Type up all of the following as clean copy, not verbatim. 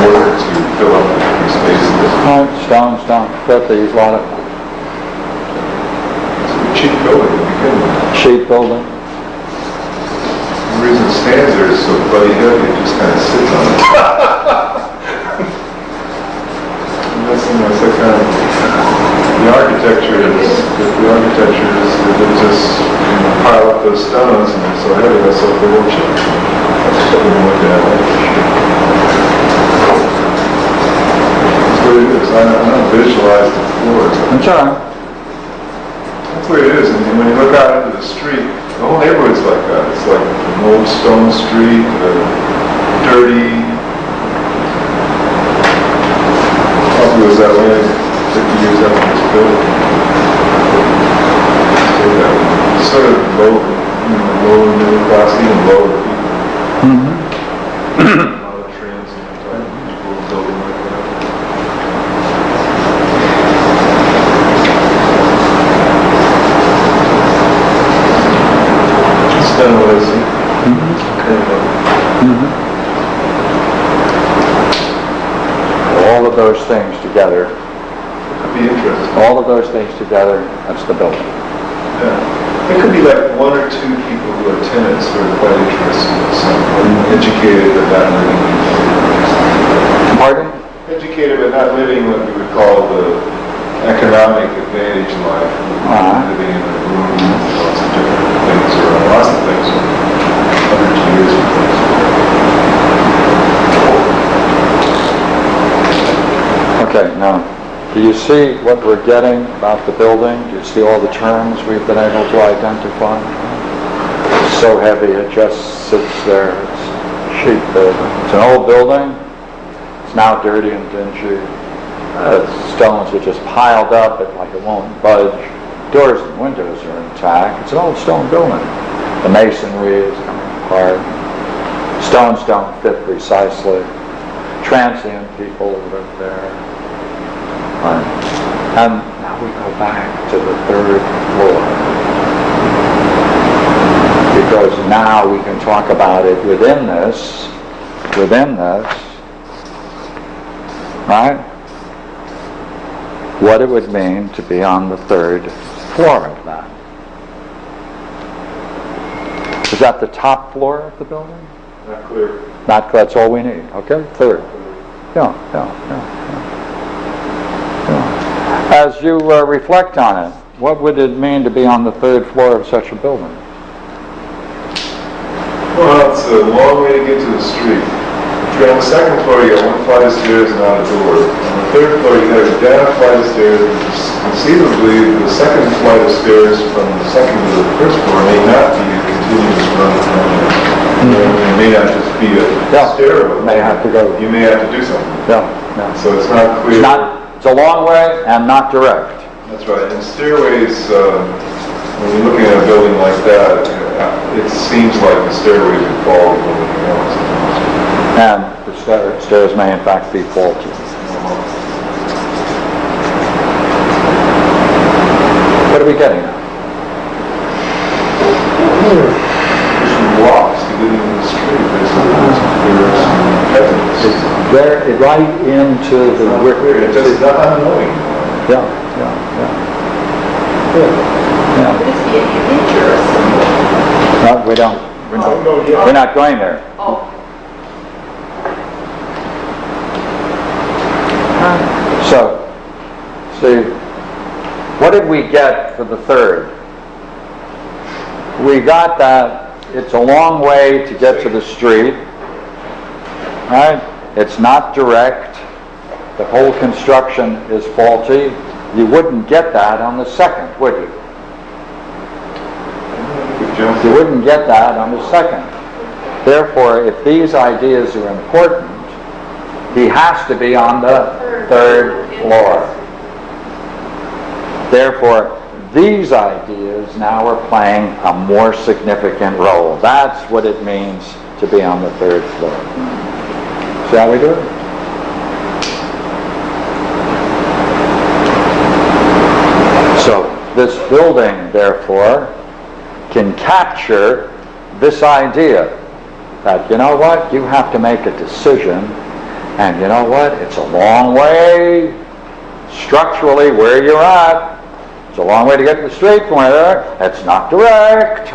order to fill up the empty spaces. Stone, filthy, use a lot of Cheap building to begin with. cheap building. The reason it stands there is so bloody heavy, it just kind of sits on it. And that's, it's that kind of, the architecture is they just pile up those stones and they're so heavy, that's what they won't check. That's what we want to have. That's what it is. I don't visualize the floor. That's all right. That's the way it is, and when you look out into the street, the whole neighborhood's like that. It's like an old stone street, dirty. Probably was that way 50 years after it was built. Sort of low, lower middle class, even lower people. A lot of transient type people building like that. Kind of what I see. All of those things together. Could be interesting. All of those things together, that's the building. Yeah. It could be like one or two people who are tenants who are quite interested in something. Educated but not living. Pardon? Educated but not living what we would call the economic advantage life. Living in a room, lots of different things around, lots of things, hundreds of years of things. Okay, now, do you see what we're getting about the building? Do you see all the terms we've been able to identify? It's so heavy, it just sits there. It's a cheap building. It's an old building. It's now dirty and dingy. Stones are just piled up, like it won't budge. Doors and windows are intact. It's an old stone building. The masonry is coming apart. Stones don't fit precisely. Transient people live there. And now we go back to the third floor. Because now we can talk about it within this, right? What it would mean to be on the third floor of that. Is that the top floor of the building? Not clear. Not, that's all we need. Okay, third. Yeah. As you reflect on it, what would it mean to be on the third floor of such a building? Well, it's a long way to get to the street. If you're on the second floor, you got one flight of stairs and not a door. On the third floor, you got a down flight of stairs. Conceivably, the second flight of stairs from the second to the first floor may not be a continuous run of It may not just be a stairway. May have to go. You may have to do something. Yeah. So it's not clear. It's a long way and not direct. That's right. And stairways, when you're looking at a building like that, it seems like the stairways would fall with anything else. And the stairs may in fact be faulty. What are we getting at? There's walks to get into the street. There's some evidence. It's right into the wicker. It's not unknowing. Yeah. Could it be an image or a symbol? No, we don't. We're not going there. Oh. So, see, what did we get for the third? We got that it's a long way to get to the street, right? It's not direct. The whole construction is faulty. You wouldn't get that on the second, would you? You wouldn't get that on the second. Therefore, if these ideas are important, he has to be on the third floor. Therefore, these ideas now are playing a more significant role. That's what it means to be on the third floor. Shall we do it? So, this building, therefore, can capture this idea that, you know what, you have to make a decision And you know what? It's a long way structurally where you're at. It's a long way to get to the street from there. It's not direct.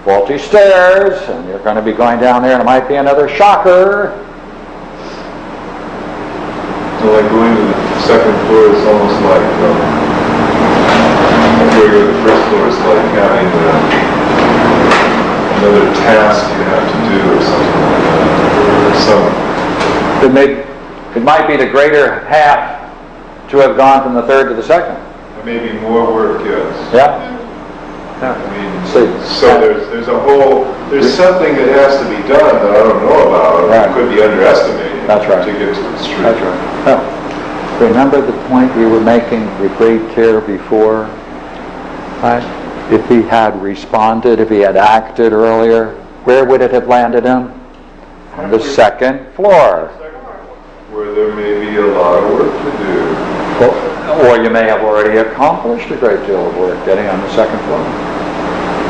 Faulty stairs, and you're going to be going down there, and it might be another shocker. So like going to the second floor is almost like where you're at the first floor is like having another task you have to do or something like that. It might be the greater half to have gone from the third to the second. Maybe more work, yes. Yeah. I mean, so there's something that has to be done that I don't know about. Right. It could be underestimated. That's right. To get to the street. That's right. Well, remember the point we were making with great care before? Right? If he had responded, if he had acted earlier, where would it have landed him? On the second floor. Where there may be a lot of work to do. Or you may have already accomplished a great deal of work getting on the second floor.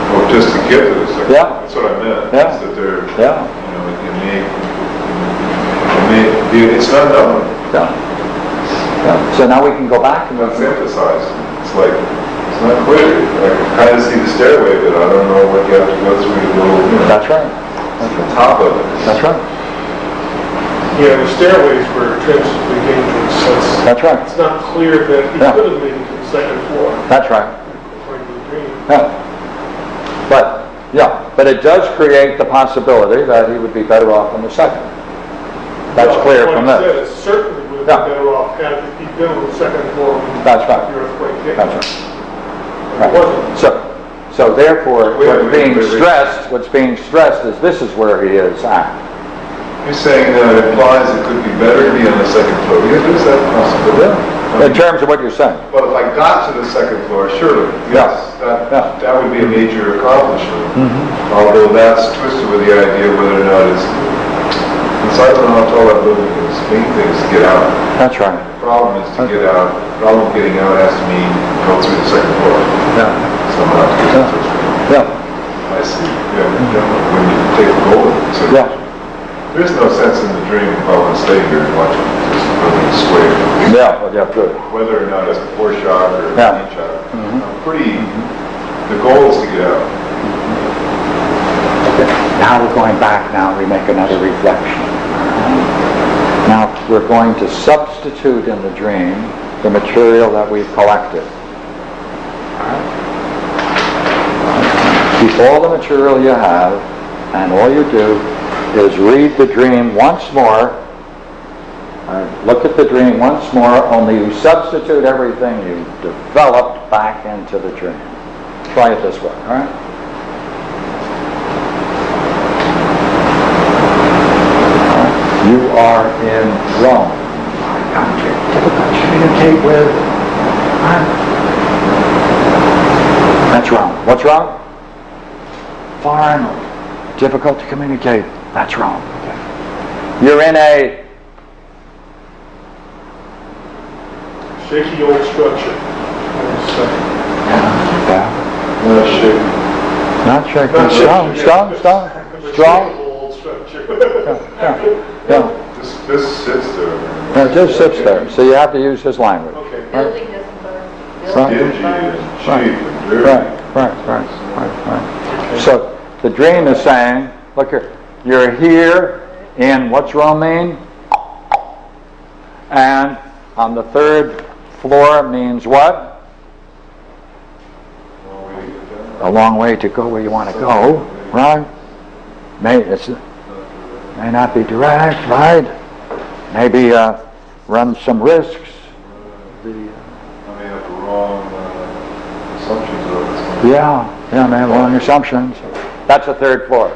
Well, just to get to the second. Yeah. That's what I meant. Yeah. Is that there, Yeah. it's not known. Yeah. Yeah. So now we can go back and That's emphasized. It's like, it's not clear. I can kind of see the stairway, but I don't know what you have to go through to go, That's right. to the top of it. That's right. Yeah, the stairways were intrinsically dangerous, so That's right. it's not clear that he Yeah. could have made it to the second floor, That's right. according to the dream. Yeah. But it does create the possibility that he would be better off on the second. That's Well, clear like from I this. said, it certainly would Yeah. have been better off had he been on the second floor when That's right. the earthquake hit. That's right. It wasn't. So therefore, Wait, what's being wait. stressed is this is where he is at. You're saying that it implies it could be better to be on the second floor. Yeah, there's that possibility. In terms of what you're saying. But if I got to the second floor, surely, yes, that would be a major accomplishment. Although that's twisted with the idea whether or not it's I don't know how tall that building is. Main thing is to get out. That's right. The problem is to get out. The problem of getting out has to mean go through the second floor. Yeah. Somehow to get to the first floor. Yeah. I see. Yeah, when you take the goal into consideration. There's no sense in the dream if I want to stay here and watch it just building sway. Yeah, good. Whether or not it's a foreshock or a Yeah. heat shock. The goal is to get out. Okay. Now we're going back now, we make another reflection. Now we're going to substitute in the dream the material that we've collected. Keep all the material you have, and all you do is read the dream once more. Look at the dream once more, only you substitute everything you developed back into the dream. Try it this way, all right? You are in Rome. My country. Difficult to communicate with. That's wrong. What's wrong? Foreign. Difficult to communicate. That's wrong. Okay. You're in a Shaky old structure. Not shaking. not shaking. Not Strong. shaking. Strong. Old structure. Yeah. This sits there. No, it just sits there. So you have to use his language. Okay. Building doesn't burn. Right. Dingy and cheap and dirty. Right. So the dream is saying, look here, you're here in, what's Rome mean? And on the third floor means what? A long way to go where you want to go, right? May not be direct, right? Maybe run some risks. I may have the wrong assumptions of it. Yeah, may have wrong assumptions. That's the third floor.